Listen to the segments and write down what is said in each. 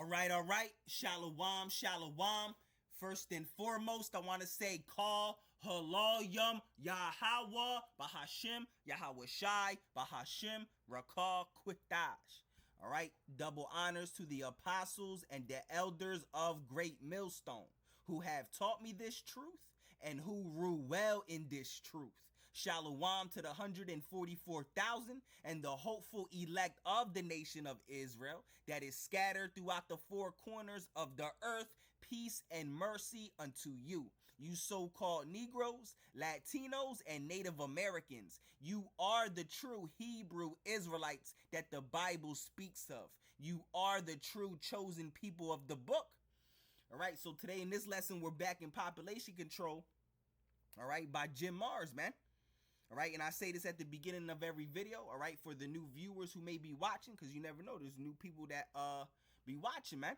All right. Shalom, shalom. First and foremost, I want to say call halayim Yahweh Bahashim Yahweh Shai Bahashim Rakah Quitash. All right. Double honors to the apostles and the elders of Great Millstone who have taught me this truth and who rule well in this truth. Shalom to the 144,000 and the hopeful elect of the nation of Israel that is scattered throughout the four corners of the earth. Peace and mercy unto you. You so-called Negroes, Latinos, and Native Americans. You are the true Hebrew Israelites that the Bible speaks of. You are the true chosen people of the book. All right, so today in this lesson, we're back in population control, all right, by Jim Marrs, man. All right, and I say this at the beginning of every video, all right, for the new viewers who may be watching, because you never know, there's new people that be watching, man.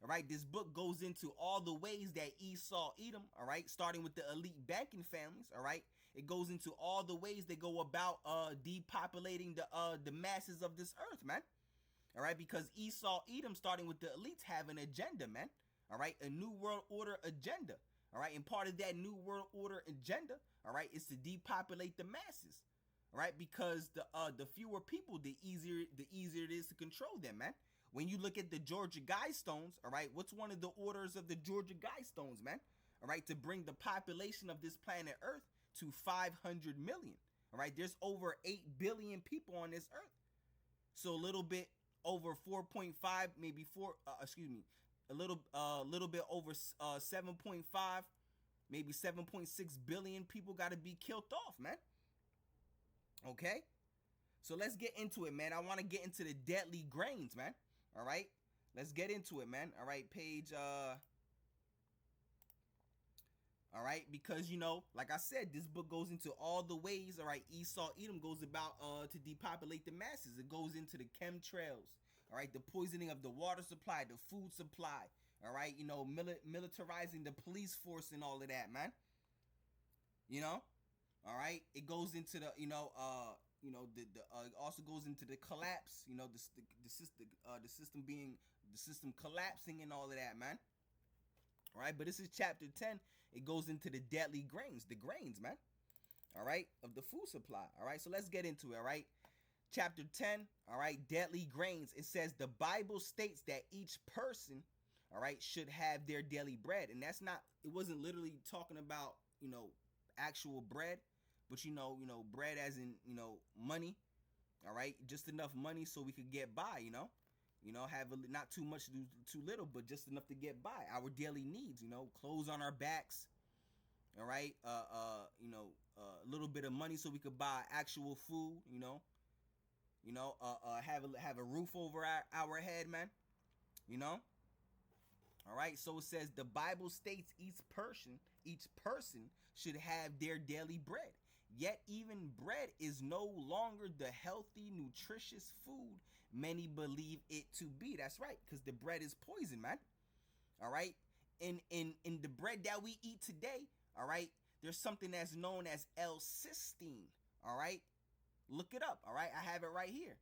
All right, this book goes into all the ways that Esau, Edom, all right, starting with the elite banking families, all right, it goes into all the ways they go about depopulating the masses of this earth, man. All right, because Esau, Edom, starting with the elites, have an agenda, man. All right, a new world order agenda. All right, and part of that new world order agenda, all right, is to depopulate the masses. All right, because the fewer people, the easier it is to control them, man. When you look at the Georgia Guidestones, all right, what's one of the orders of the Georgia Guidestones, man? All right, to bring the population of this planet Earth to 500 million. All right, there's over 8 billion people on this earth. So a little bit over 4.5, maybe a little bit over 7.5, maybe 7.6 billion people got to be killed off, man. Okay, so let's get into it, man. I want to get into the deadly grains, man. All right, let's get into it, man. All right, page all right, because you know, like I said, this book goes into all the ways, all right, Esau Edom goes about to depopulate the masses. It goes into the chemtrails, all right, the poisoning of the water supply, the food supply, all right, you know, militarizing the police force and all of that, man. You know, all right, it goes into the it also goes into the collapse, you know, the system collapsing and all of that, man. All right, but this is chapter 10. It goes into the deadly grains, man. All right, of the food supply. All right, so let's get into it. All right, chapter 10. All right, deadly grains. It says the Bible states that each person, all right, should have their daily bread, and that's not. It wasn't literally talking about, you know, actual bread, but you know, bread as in, you know, money. All right, just enough money so we could get by. You know, have not too much, too little, but just enough to get by our daily needs. You know, clothes on our backs. All right, you know, a little bit of money so we could buy actual food. Have a roof over our head, man. You know. All right, so it says the Bible states each person should have their daily bread. Yet even bread is no longer the healthy, nutritious food many believe it to be. That's right, because the bread is poison, man. All right, in the bread that we eat today, all right, there's something that's known as L-cysteine. All right, look it up. All right, I have it right here.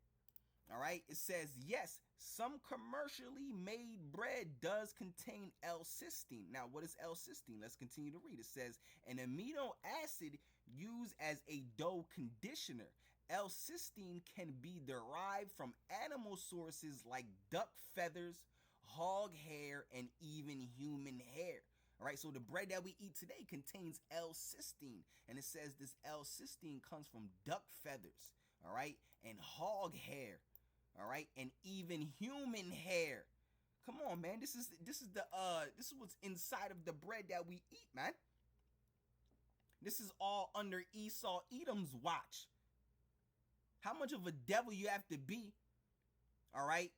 All right, it says, yes, some commercially made bread does contain L-cysteine. Now, what is L-cysteine? Let's continue to read. It says, an amino acid used as a dough conditioner. L-cysteine can be derived from animal sources like duck feathers, hog hair, and even human hair. All right, so the bread that we eat today contains L-cysteine, and it says this L-cysteine comes from duck feathers, all right, and hog hair. All right, and even human hair. Come on, man. This is what's inside of the bread that we eat, man. This is all under Esau Edom's watch. How much of a devil you have to be, all right,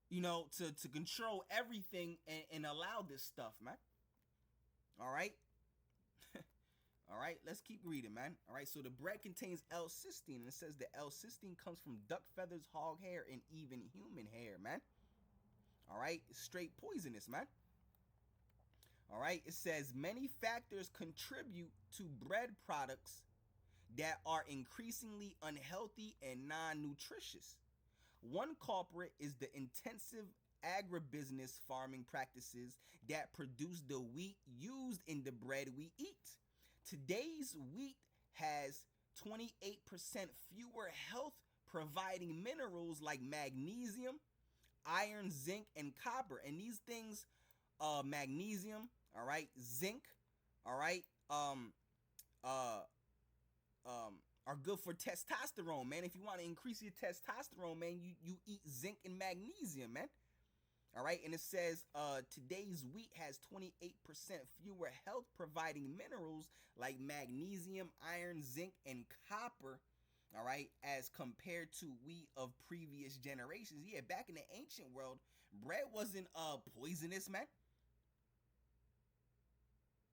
you know, to control everything and allow this stuff, man. All right. All right, let's keep reading, man. All right, so the bread contains L-cysteine, and it says the L-cysteine comes from duck feathers, hog hair, and even human hair, man. All right, it's straight poisonous, man. All right, it says many factors contribute to bread products that are increasingly unhealthy and non-nutritious. One culprit is the intensive agribusiness farming practices that produce the wheat used in the bread we eat. Today's wheat has 28% fewer health providing minerals like magnesium, iron, zinc, and copper. And these things, magnesium, all right, zinc, all right, uh, are good for testosterone, man. If you want to increase your testosterone, man, you eat zinc and magnesium, man. All right, and it says today's wheat has 28% fewer health providing minerals like magnesium, iron, zinc, and copper. All right, as compared to wheat of previous generations. Yeah, back in the ancient world, bread wasn't poisonous, man.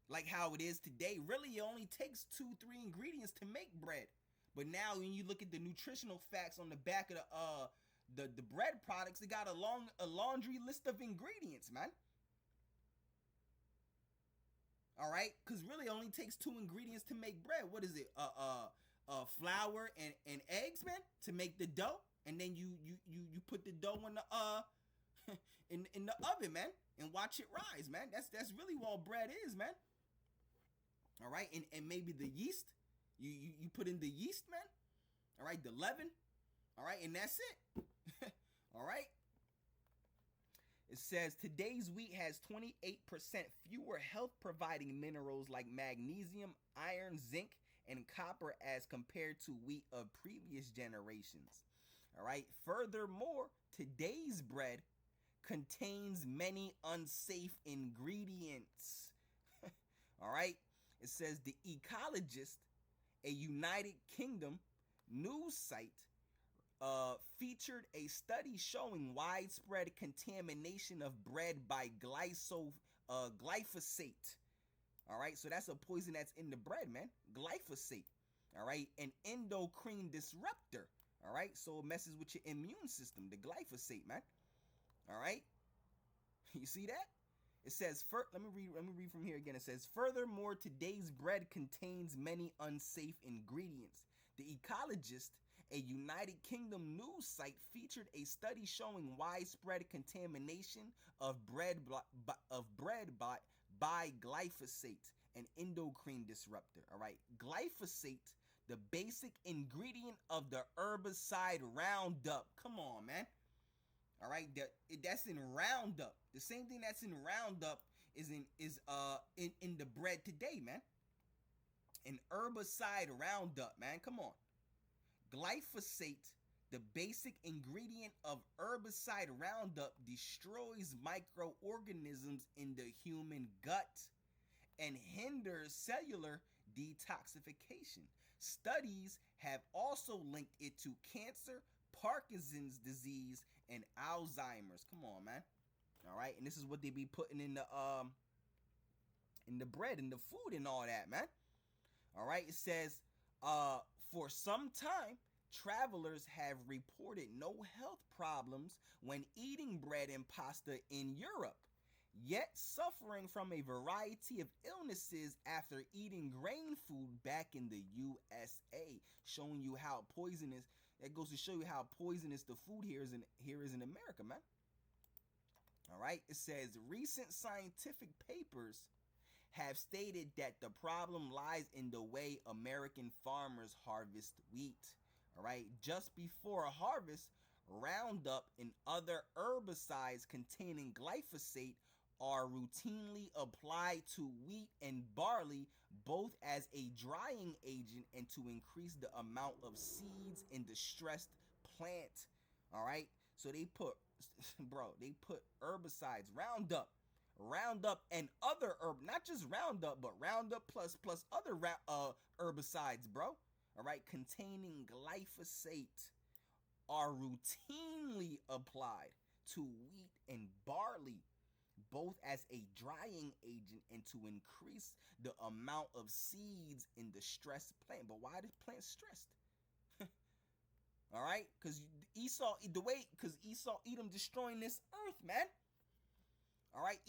Like how it is today. Really, it only takes 2, 3 ingredients to make bread. But now, when you look at the nutritional facts on the back of the bread products, it got a laundry list of ingredients, man. All right, because really, it only takes 2 ingredients to make bread. What is it? Flour and eggs, man, to make the dough, and then you put the dough in the in the oven, man, and watch it rise, man. That's really what all bread is, man. All right, and maybe the yeast. You put in the yeast, man. All right, the leaven. All right, and that's it. All right. It says today's wheat has 28% fewer health providing minerals like magnesium, iron, zinc, and copper as compared to wheat of previous generations. All right. Furthermore, today's bread contains many unsafe ingredients. All right. It says the Ecologist, a United Kingdom news site, featured a study showing widespread contamination of bread by glyphosate. All right, so that's a poison that's in the bread, man. Glyphosate. All right, an endocrine disruptor. All right, so it messes with your immune system. The glyphosate, man. All right, you see that? It says, let me read from here again. It says, furthermore, today's bread contains many unsafe ingredients. The Ecologist, a United Kingdom news site, featured a study showing widespread contamination of bread by glyphosate, an endocrine disruptor. All right, glyphosate, the basic ingredient of the herbicide Roundup. Come on, man. All right, that's in Roundup. The same thing that's in Roundup is in the bread today, man. An herbicide Roundup, man. Come on. Glyphosate, the basic ingredient of herbicide Roundup, destroys microorganisms in the human gut and hinders cellular detoxification. Studies have also linked it to cancer, Parkinson's disease, and Alzheimer's. Come on, man. All right, and this is what they be putting in the bread and the food and all that, man. All right, it says for some time travelers have reported no health problems when eating bread and pasta in Europe, yet suffering from a variety of illnesses after eating grain food back in the USA, showing you how poisonous. That goes to show you how poisonous the food here is in America, man. All right, it says recent scientific papers have stated that the problem lies in the way American farmers harvest wheat. All right, just before a harvest, Roundup and other herbicides containing glyphosate are routinely applied to wheat and barley, both as a drying agent and to increase the amount of seeds in the stressed plant. All right, so they put herbicides, Roundup and other not just Roundup, but Roundup plus other herbicides, bro. All right, containing glyphosate are routinely applied to wheat and barley, both as a drying agent and to increase the amount of seeds in the stressed plant. But why is the plant stressed? All right, because Esau, Edom destroying this earth, man. All right,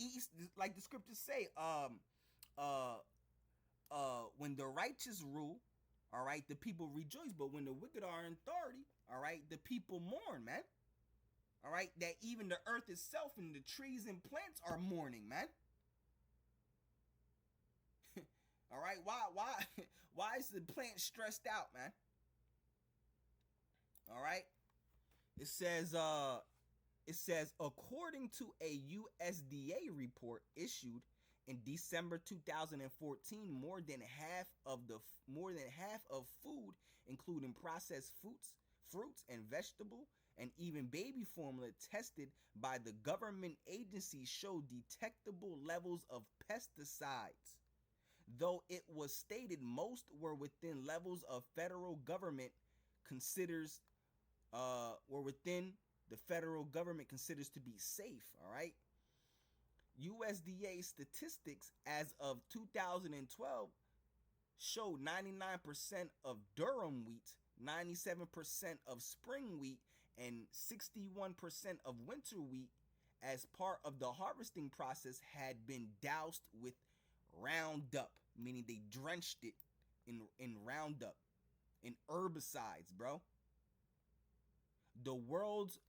like the scriptures say, when the righteous rule, all right, the people rejoice, but when the wicked are in authority, all right, the people mourn, man. right? That even the earth itself and the trees and plants are mourning, man. All right, why is the plant stressed out, man? All right, it says according to a USDA report issued in December 2014, more than half of food, including processed fruits and vegetable, and even baby formula tested by the government agency showed detectable levels of pesticides. Though it was stated most were within levels of federal government considers were within the federal government considers to be safe, all right? USDA statistics as of 2012 showed 99% of durum wheat, 97% of spring wheat, and 61% of winter wheat as part of the harvesting process had been doused with Roundup, meaning they drenched it in Roundup, in herbicides, bro. The world's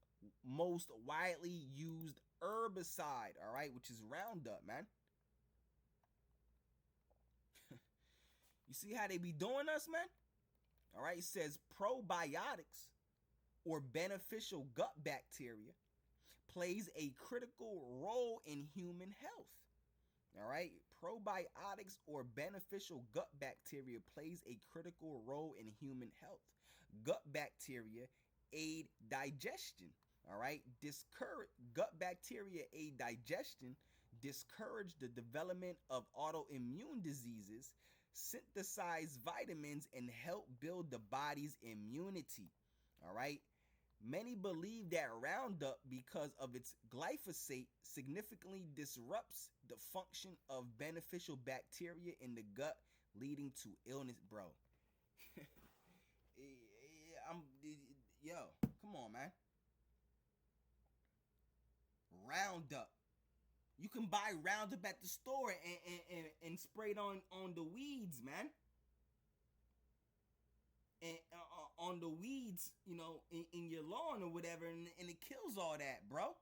most widely used herbicide, all right, which is Roundup, man. You see how they be doing us, man? All right, it says probiotics or beneficial gut bacteria plays a critical role in human health. All right, probiotics or beneficial gut bacteria plays a critical role in human health. Gut bacteria aid digestion. All right, gut bacteria aid digestion, discourage the development of autoimmune diseases, synthesize vitamins, and help build the body's immunity. All right. Many believe that Roundup, because of its glyphosate, significantly disrupts the function of beneficial bacteria in the gut, leading to illness, bro. Yo, come on, man. Roundup. You can buy Roundup at the store and spray it on the weeds, man. And on the weeds, you know, in your lawn or whatever, and it kills all that, bro.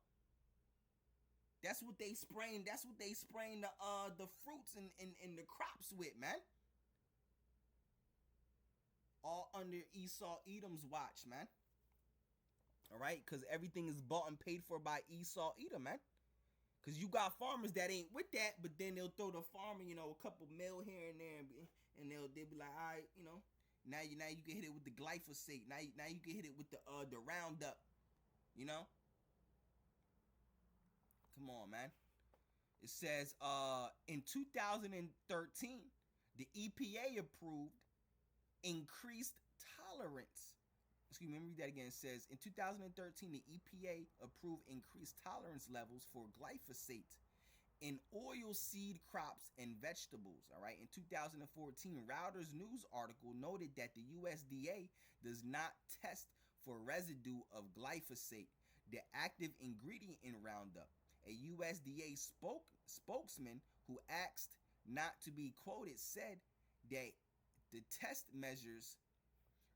That's what they spraying. That's what they spraying the fruits and the crops with, man. All under Esau Edom's watch, man. All right, because everything is bought and paid for by Esau Edom, man. Because you got farmers that ain't with that, but then they'll throw the farmer, you know, a couple mil here and there, and they'll be like, all right, you know, now you can hit it with the glyphosate. Now you can hit it with the Roundup, you know. Come on, man. It says in 2013, the EPA approved increased tolerance. Excuse me, let me read that again. It says in 2013, the EPA approved increased tolerance levels for glyphosate in oil seed crops and vegetables. All right. In 2014, Reuters news article noted that the USDA does not test for residue of glyphosate, the active ingredient in Roundup. A USDA spokesman who asked not to be quoted said that the test measures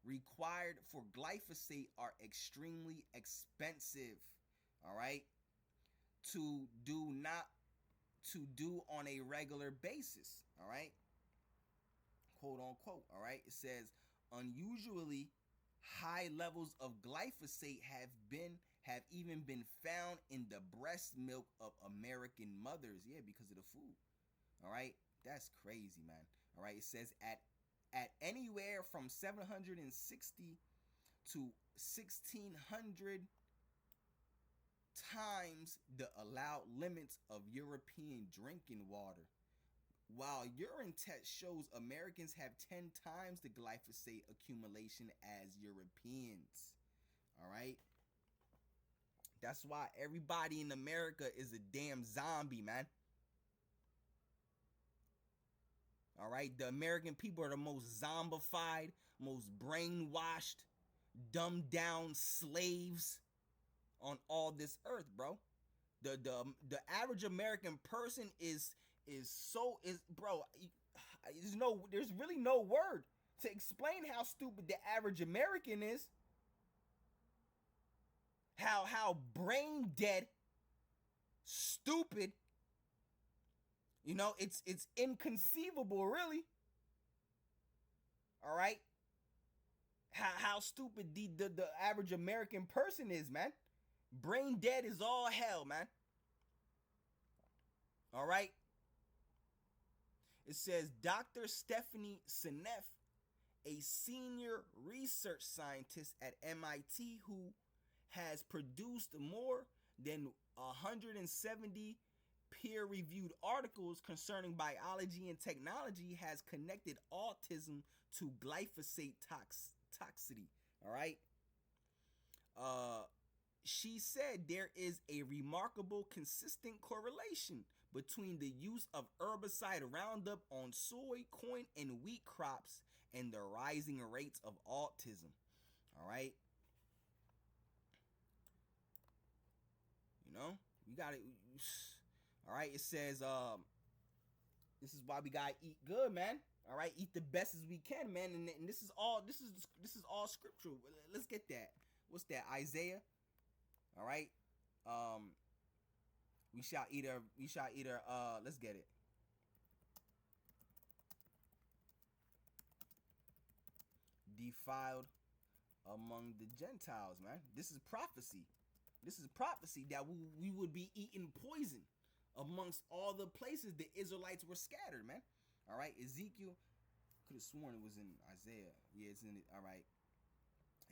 required for glyphosate are extremely expensive, all right, to do on a regular basis, all right, quote unquote, all right. It says unusually high levels of glyphosate have even been found in the breast milk of American mothers. Yeah, because of the food. All right, that's crazy, man. All right, it says at anywhere from 760 to 1600 times the allowed limits of European drinking water. While urine test shows Americans have 10 times the glyphosate accumulation as Europeans. All right. That's why everybody in America is a damn zombie, man. All right. The American people are the most zombified, most brainwashed, dumbed down slaves on all this earth, bro. The average American person is bro, there's really no word to explain how stupid the average American is. how brain dead, stupid. You know, it's inconceivable, really. All right, how stupid the average American person is, man. Brain dead is all hell, man. All right. It says Dr. Stephanie Seneff, a senior research scientist at MIT who has produced more than 170 peer-reviewed articles concerning biology and technology, has connected autism to glyphosate toxicity. All right. Uh, she said there is a remarkable consistent correlation between the use of herbicide Roundup on soy, corn, and wheat crops and the rising rates of autism. All right. You know, we got it. All right. It says, this is why we gotta eat good, man. All right, eat the best as we can, man. And this is all scriptural. Let's get that. What's that? Isaiah. All right. We shall eat her. Let's get it. Defiled among the Gentiles, man. This is prophecy. This is prophecy that we would be eating poison amongst all the places the Israelites were scattered, man. All right, Ezekiel. Could have sworn it was in Isaiah. Yeah, it's in it. All right.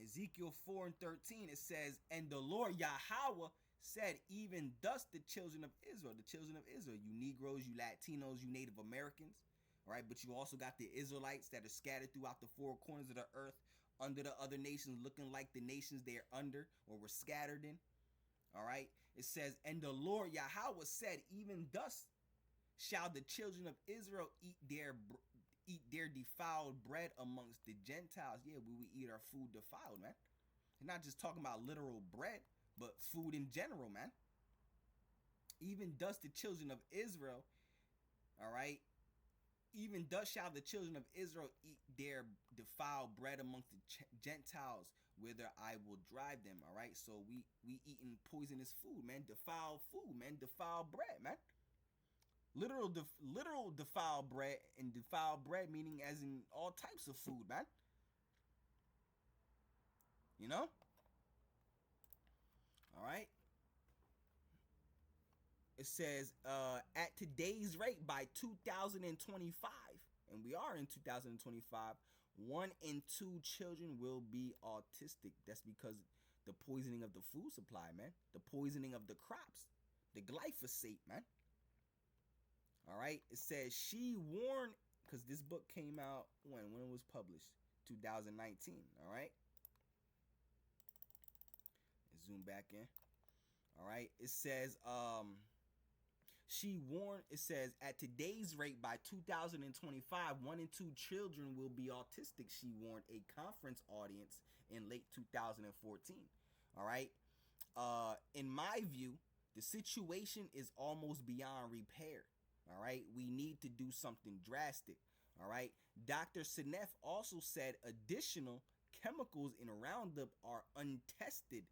Ezekiel 4:13. It says, "And the Lord Yahweh said, even thus the children of Israel, you Negroes, you Latinos, you Native Americans, all right, but you also got the Israelites that are scattered throughout the four corners of the earth, under the other nations, looking like the nations they're under or were scattered in. All right, it says, and the Lord Yahweh said, even thus shall the children of Israel eat their defiled bread amongst the Gentiles. Yeah, we eat our food defiled, man. You're not just talking about literal bread, but food in general, man. Even thus the children of Israel, all right, even thus shall the children of Israel eat their defiled bread amongst the Gentiles, whither I will drive them. All right, so we eating poisonous food, man. Defiled food, man. Defiled bread, man. Literal defiled bread, and defiled bread meaning as in all types of food, man. You know? All right. It says at today's rate, by 2025, and we are in 2025, 1 in 2 children will be autistic. That's because the poisoning of the food supply, man. The poisoning of the crops. The glyphosate, man. All right. It says she warned, because this book came out when it was published, 2019. All right. Let's zoom back in. All right. It says she warned, it says, at today's rate, by 2025, 1 in 2 children will be autistic, she warned a conference audience in late 2014. All right. In my view, the situation is almost beyond repair. All right. We need to do something drastic. All right. Dr. Seneff also said additional chemicals in Roundup are untested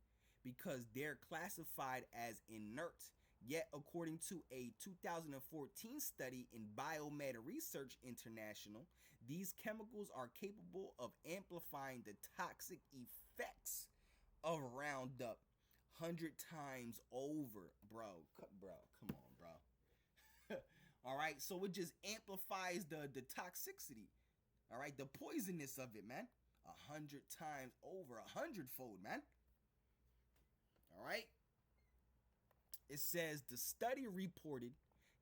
because they're classified as inert. Yet, according to a 2014 study in Biomed Research International, these chemicals are capable of amplifying the toxic effects of Roundup 100 times over. Bro, come on, bro. All right, so it just amplifies the toxicity. All right, the poisonous of it, man. 100 times over, 100-fold, man. All right. It says the study reported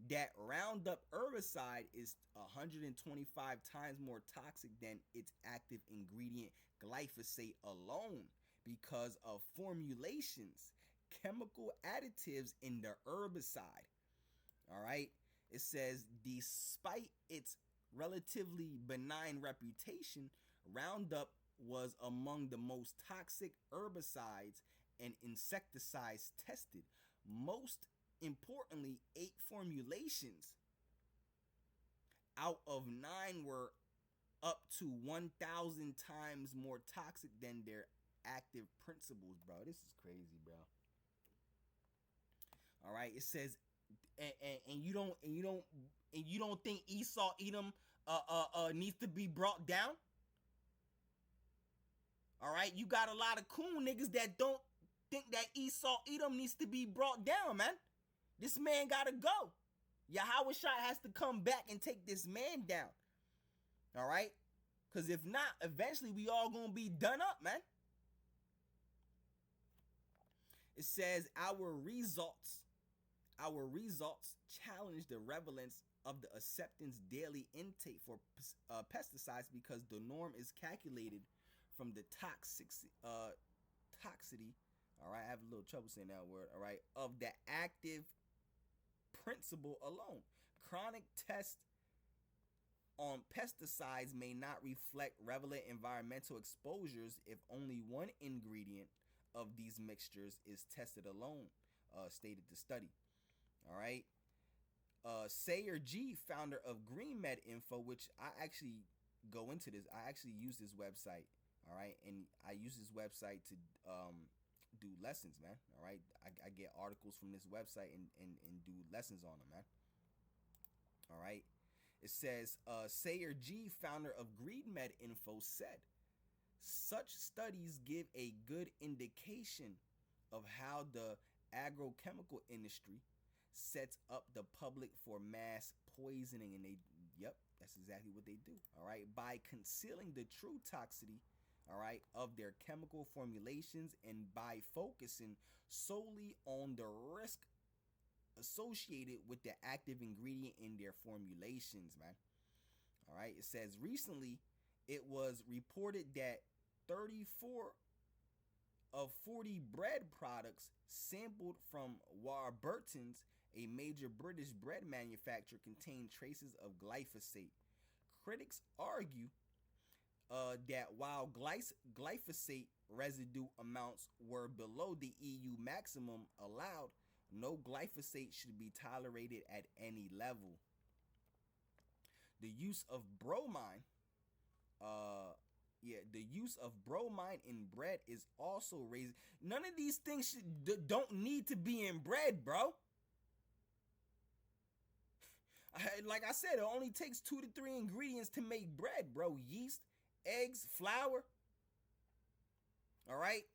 that Roundup herbicide is 125 times more toxic than its active ingredient glyphosate alone because of formulations, chemical additives in the herbicide. All right. It says despite its relatively benign reputation, Roundup was among the most toxic herbicides and insecticides tested. Most importantly, 8 formulations out of 9 were up to 1,000 times more toxic than their active principles, bro. This is crazy, bro. All right, it says, and you don't think Esau Edom needs to be brought down. All right, you got a lot of coon niggas that don't think that Esau Edom needs to be brought down, man. This man gotta go. Yahweh Shai has to come back and take this man down. All right, because if not, eventually we all gonna be done up, man. It says our results challenge the prevalence of the acceptance daily intake for pesticides because the norm is calculated from the toxicity. All right, I have a little trouble saying that word. All right, of the active principle alone. Chronic tests on pesticides may not reflect relevant environmental exposures if only one ingredient of these mixtures is tested alone, stated the study. All right. Sayer G, founder of GreenMed Info, which I actually go into this. I actually use this website. All right. And I use this website to do lessons, man. All right. I get articles from this website and do lessons on them, man. All right. It says Sayer G, founder of GreenMed Info, said, such studies give a good indication of how the agrochemical industry sets up the public for mass poisoning. And that's exactly what they do. All right. By concealing the true toxicity, all right, of their chemical formulations and by focusing solely on the risk associated with the active ingredient in their formulations, man. All right. It says recently it was reported that 34 of 40 bread products sampled from Warburton's, a major British bread manufacturer, contained traces of glyphosate. Critics argue that while glyphosate residue amounts were below the EU maximum allowed, no glyphosate should be tolerated at any level. The use of bromine, the use of bromine in bread is also raising. None of these things don't need to be in bread, bro. Like I said, it only takes 2 to 3 ingredients to make bread, bro. Yeast, eggs, flour. All right.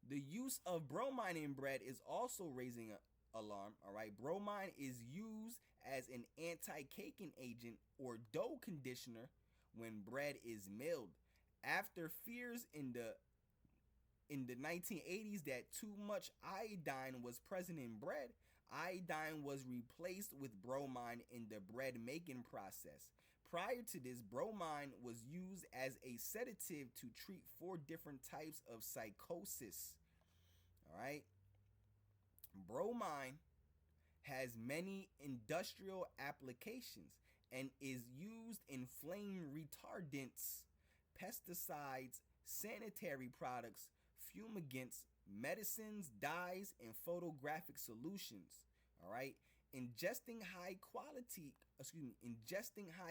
The use of bromine in bread is also raising an alarm. All right. Bromine is used as an anti-caking agent or dough conditioner when bread is milled. After fears in the 1980s that too much iodine was present in bread, iodine was replaced with bromine in the bread making process. Prior to this, bromine was used as a sedative to treat 4 different types of psychosis. All right. Bromine has many industrial applications and is used in flame retardants, pesticides, sanitary products, fumigants, medicines, dyes, and photographic solutions. All right. Ingesting high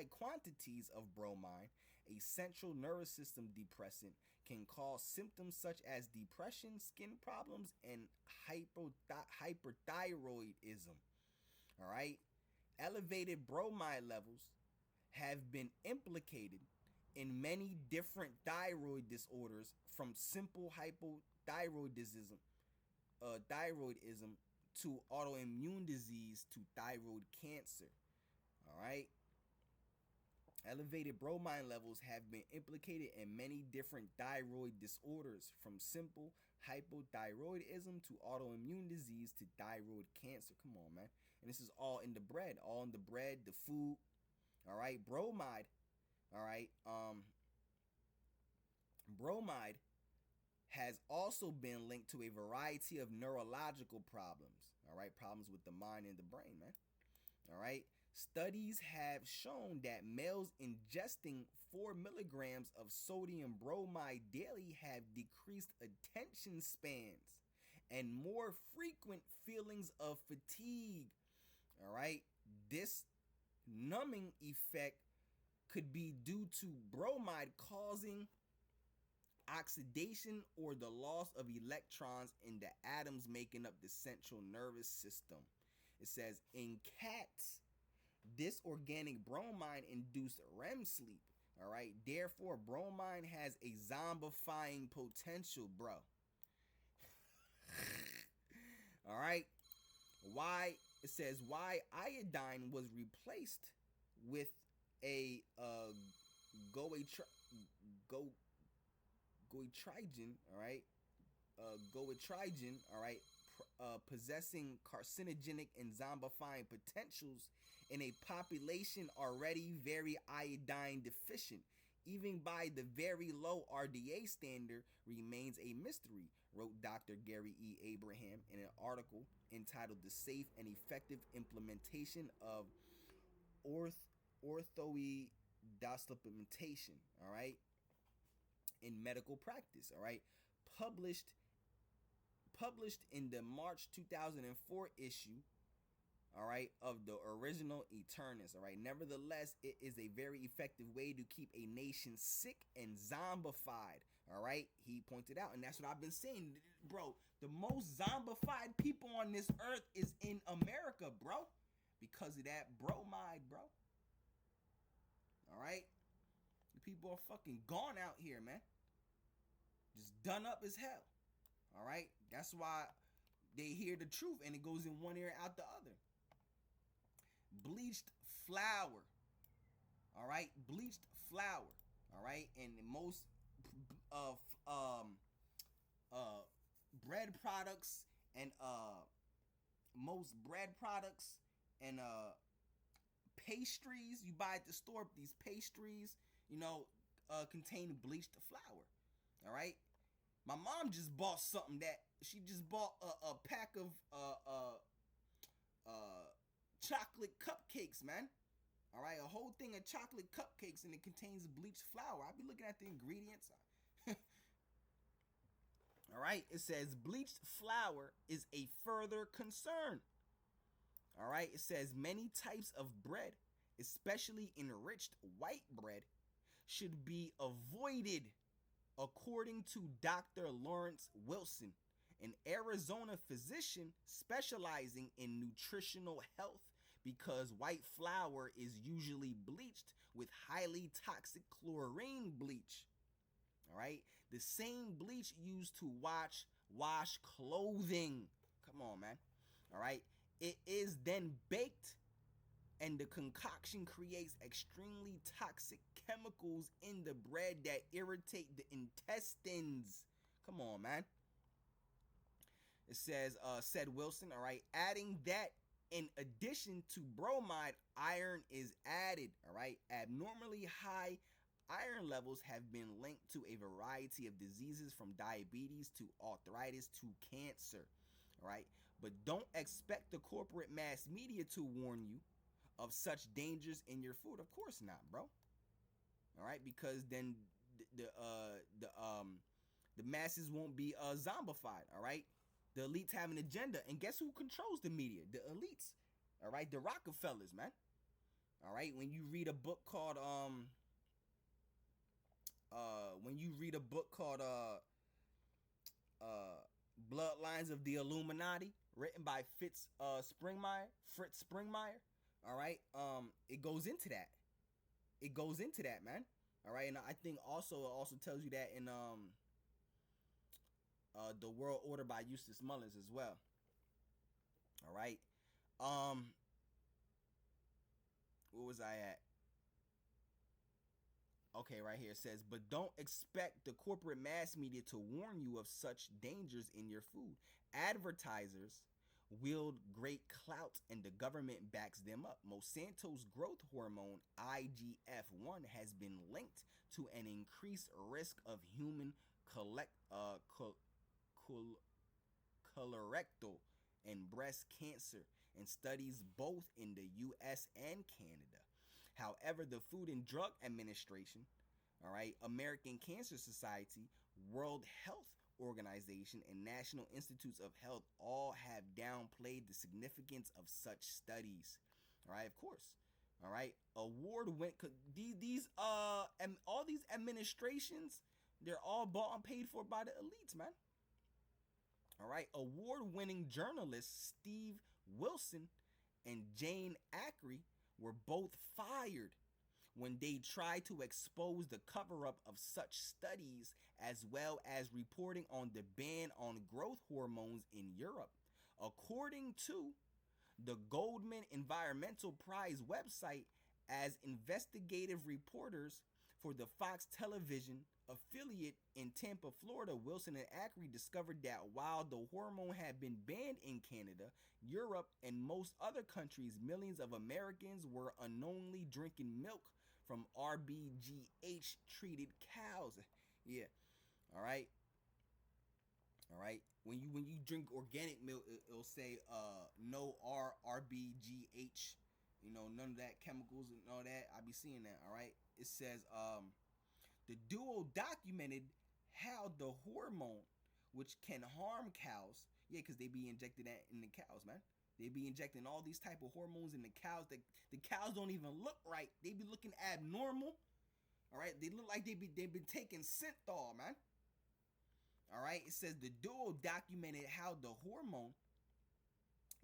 quantities of bromine, a central nervous system depressant, can cause symptoms such as depression, skin problems, and hyperthyroidism. All right. Elevated bromide levels have been implicated in many different thyroid disorders, from simple hypothyroidism to autoimmune disease to thyroid cancer. All right. Elevated bromine levels have been implicated in many different thyroid disorders, from simple hypothyroidism to autoimmune disease to thyroid cancer. Come on, man. And this is all in the bread, the food. All right. Bromide. All right. Bromide has also been linked to a variety of neurological problems. All right. Problems with the mind and the brain, man. All right. Studies have shown that males ingesting 4 milligrams of sodium bromide daily have decreased attention spans and more frequent feelings of fatigue. All right. This numbing effect could be due to bromide causing oxidation or the loss of electrons in the atoms making up the central nervous system. It says in cats, this organic bromine induced REM sleep. All right, therefore, bromine has a zombifying potential, bro. All right, why it says why iodine was replaced with a goitri- go goitrogen, all right, goitrogen, all right, possessing carcinogenic and zombifying potentials in a population already very iodine deficient. Even by the very low RDA standard, remains a mystery, wrote Dr. Gary E. Abraham in an article entitled The Safe and Effective Implementation of Orthoid Supplementation, all right, in medical practice, all right, published in the March 2004 issue, all right, of the original Eternus, all right. Nevertheless, it is a very effective way to keep a nation sick and zombified, all right. He pointed out, and that's what I've been saying, bro. The most zombified people on this earth is in America, bro, because of that bromide, bro. All right, the people are fucking gone out here, man. Just done up as hell. All right, that's why they hear the truth and it goes in one ear out the other. Bleached flour. All right, bleached flour. All right, and most of bread products and most bread products and pastries you buy at the store. These pastries, contain bleached flour. All right. My mom just bought something that she just bought a pack of chocolate cupcakes, man. All right, a whole thing of chocolate cupcakes, and it contains bleached flour. I'll be looking at the ingredients. All right, it says bleached flour is a further concern. All right, it says many types of bread, especially enriched white bread, should be avoided, according to Dr. Lawrence Wilson, an Arizona physician specializing in nutritional health, because white flour is usually bleached with highly toxic chlorine bleach. All right, the same bleach used to wash clothing. Come on, man. All right, it is then baked, and the concoction creates extremely toxic chemicals in the bread that irritate the intestines. Come on, man. It says, said Wilson, all right, adding that in addition to bromide, iron is added, all right. Abnormally high iron levels have been linked to a variety of diseases, from diabetes to arthritis to cancer, all right. But don't expect the corporate mass media to warn you of such dangers in your food. Of course not, bro. All right, because then the masses won't be zombified. All right, the elites have an agenda, and guess who controls the media? The elites. All right, the Rockefellers, man. All right, when you read a book called Bloodlines of the Illuminati, written by Fritz Springmeier. All right, it goes into that. It goes into that, man. All right, and I think also it also tells you that in The World Order by Eustace Mullins as well. All right. Where was I at? Okay, right here it says, but don't expect the corporate mass media to warn you of such dangers in your food. Advertisers wield great clout, and the government backs them up. Monsanto's growth hormone IGF-1 has been linked to an increased risk of human colorectal and breast cancer in studies both in the US and Canada. However, the Food and Drug Administration, all right, American Cancer Society, World Health Organization, and National Institutes of Health all have downplayed the significance of such studies. All right, of course. All right, award went these all these administrations, They're all bought and paid for by the elites, man. All right. Award-winning journalists Steve Wilson and Jane Ackery were both fired when they tried to expose the cover up of such studies, as well as reporting on the ban on growth hormones in Europe. According to the Goldman Environmental Prize website, as investigative reporters for the Fox television affiliate in Tampa, Florida, Wilson and Ackery discovered that while the hormone had been banned in Canada, Europe, and most other countries, millions of Americans were unknowingly drinking milk from RBGH treated cows. Yeah. All right. All right. When you drink organic milk, it'll say no RBGH. You know, none of that chemicals and all that. I be seeing that. All right. It says the duo documented how the hormone, which can harm cows, yeah, because they be injecting that in the cows, man. They be injecting all these type of hormones in the cows that the cows don't even look right. They be looking abnormal. All right, they look like they've been taking synthol, man. All right, it says the duo documented how the hormone,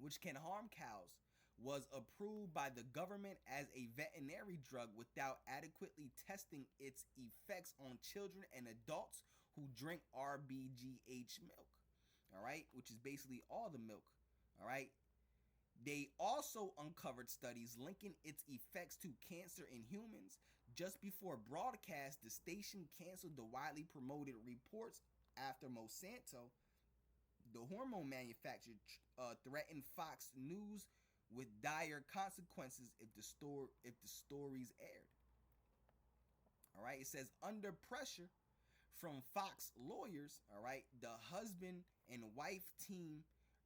which can harm cows, was approved by the government as a veterinary drug without adequately testing its effects on children and adults who drink RBGH milk. All right, which is basically all the milk. All right. They also uncovered studies linking its effects to cancer in humans. Just before broadcast, the station canceled the widely promoted reports after Monsanto, the hormone manufacturer, threatened Fox News with dire consequences if the stories aired. All right, it says under pressure from Fox lawyers, all right, the husband and wife team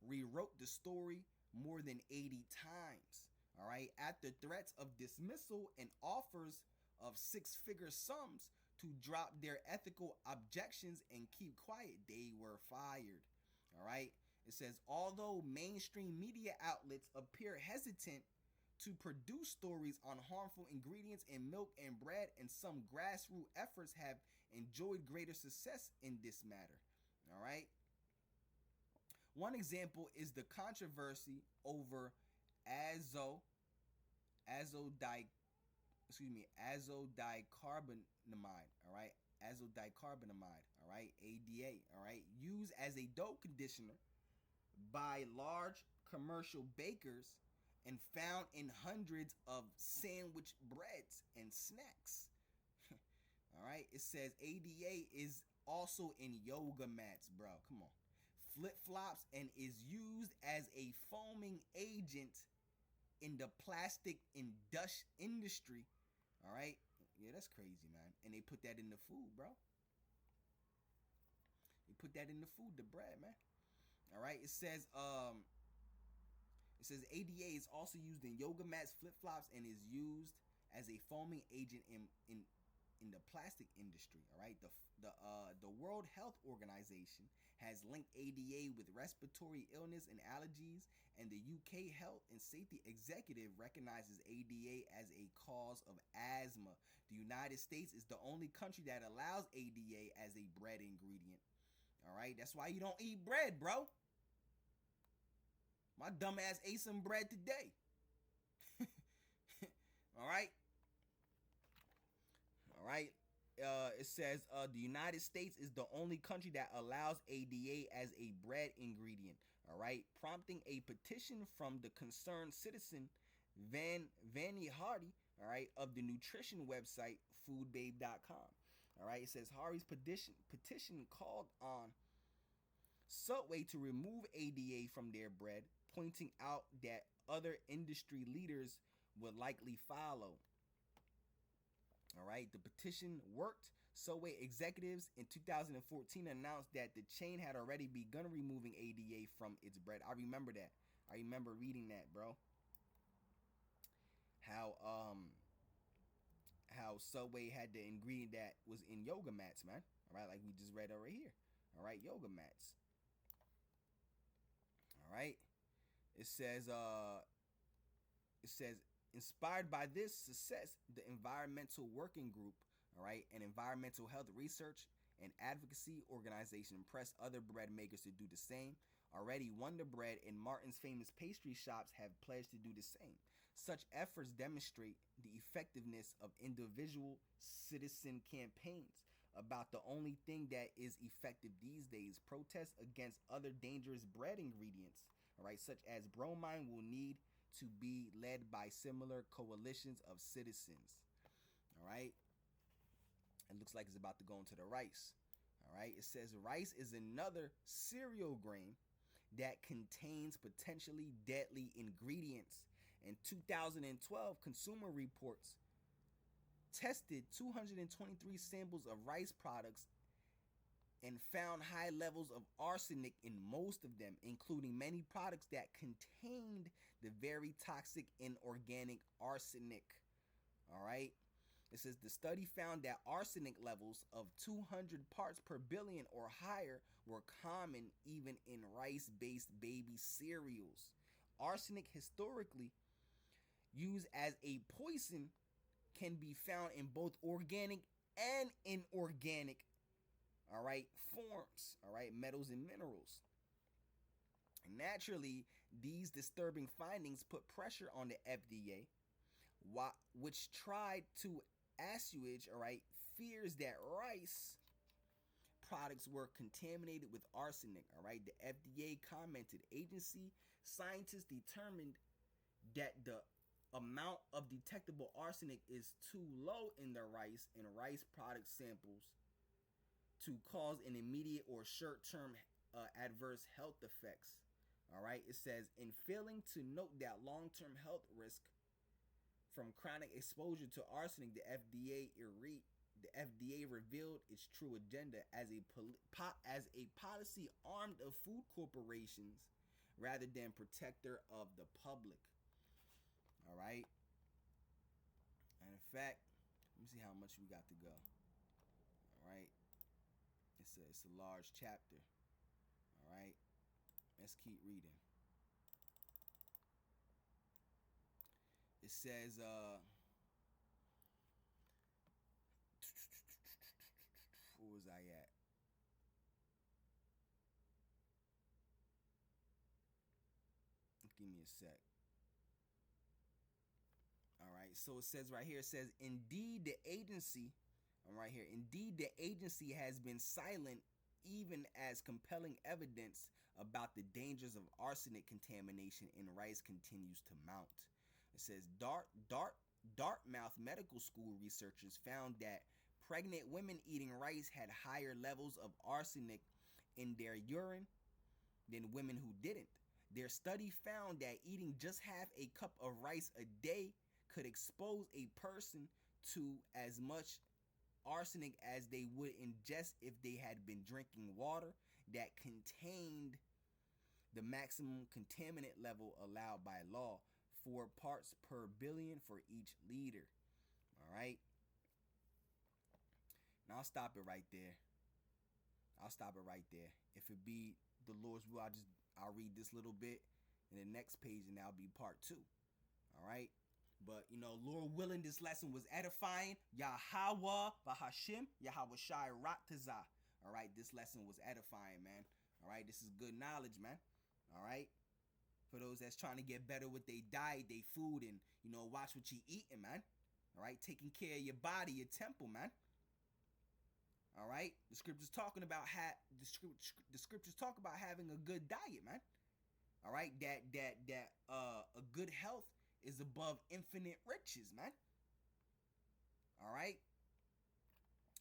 rewrote the story more than 80 times. All right, after threats of dismissal and offers of six-figure sums to drop their ethical objections and keep quiet, they were fired. All right, it says although mainstream media outlets appear hesitant to produce stories on harmful ingredients in milk and bread, and some grassroots efforts have enjoyed greater success in this matter. All right. One example is the controversy over azodicarbonamide, all right? Azodicarbonamide, all right? ADA, all right? Used as a dough conditioner by large commercial bakers and found in hundreds of sandwich breads and snacks. All right? It says ADA is also in yoga mats, bro. Come on. Flip-flops, and is used as a foaming agent in the plastic industry. All right, yeah, that's crazy, man. And they put that in the food, bro. They put that in the food, the bread, man. All right, it says ADA is also used in yoga mats, flip-flops, and is used as a foaming agent in the plastic industry. All right, the World Health Organization has linked ADA with respiratory illness and allergies, and the UK Health and Safety Executive recognizes ADA as a cause of asthma. The United States is the only country that allows ADA as a bread ingredient. All right, that's why you don't eat bread, bro. My dumb ass ate some bread today. All right. All right. It says the United States is the only country that allows ADA as a bread ingredient. All right, prompting a petition from the concerned citizen Vanny Hardy. All right, of the nutrition website foodbabe.com. All right, it says Hardy's petition called on Subway to remove ADA from their bread, pointing out that other industry leaders would likely follow. All right, the petition worked. Subway executives in 2014 announced that the chain had already begun removing ADA from its bread. I remember that. I remember reading that, bro. How Subway had the ingredient that was in yoga mats, man. All right, like we just read over here. All right, yoga mats. All right. It says inspired by this success, the Environmental Working Group, all right, and Environmental Health Research an advocacy organization, pressed other bread makers to do the same. Already, Wonder Bread and Martin's famous pastry shops have pledged to do the same. Such efforts demonstrate the effectiveness of individual citizen campaigns about the only thing that is effective these days. Protests against other dangerous bread ingredients, all right, such as bromine, will need to be led by similar coalitions of citizens. All right. It looks like it's about to go into the rice. All right. It says rice is another cereal grain that contains potentially deadly ingredients. In 2012, Consumer Reports tested 223 samples of rice products and found high levels of arsenic in most of them, including many products that contained the very toxic inorganic arsenic. All right. It says the study found that arsenic levels of 200 parts per billion or higher were common even in rice-based baby cereals. Arsenic, historically used as a poison, can be found in both organic and inorganic, all right, forms, all right, metals and minerals. And naturally, these disturbing findings put pressure on the FDA, which tried to assuage, all right, fears that rice products were contaminated with arsenic. All right, the FDA commented, agency scientists determined that the amount of detectable arsenic is too low in the rice and rice product samples to cause an immediate or short-term adverse health effects. All right, it says, in failing to note that long-term health risk from chronic exposure to arsenic, the FDA revealed its true agenda as a policy armed of food corporations rather than protector of the public. All right. And in fact, let me see how much we got to go. All right. It's a large chapter. All right. Let's keep reading. It says, where was I at? Give me a sec. All right, so it says right here, it says, indeed, the agency, I'm right here, indeed, the agency has been silent even as compelling evidence about the dangers of arsenic contamination in rice continues to mount. It says, Dartmouth Medical School researchers found that pregnant women eating rice had higher levels of arsenic in their urine than women who didn't. Their study found that eating just half a cup of rice a day could expose a person to as much arsenic as they would ingest if they had been drinking water that contained the maximum contaminant level allowed by law, 4 parts per billion for each liter. All right. Now I'll stop it right there. If it be the Lord's will, I'll read this little bit in the next page, and that'll be part 2. All right. But, Lord willing, this lesson was edifying. Yahweh, Bahashim, Yahweh Shai Ratazah. All right, this lesson was edifying, man. All right, this is good knowledge, man. All right. For those that's trying to get better with their diet, their food, and, watch what you eating, man. All right, taking care of your body, your temple, man. All right, the scriptures talking about the scriptures talk about having a good diet, man. All right, that a good health is above infinite riches, man. All right.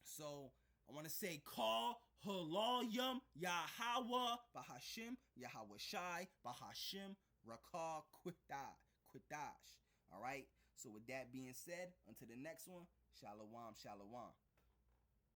So I want to say, call Halalyam Yahweh Bahashim Yahweh Shai Bahashim Rakah Quitash. All right. So with that being said, until the next one, Shalom, Shalom.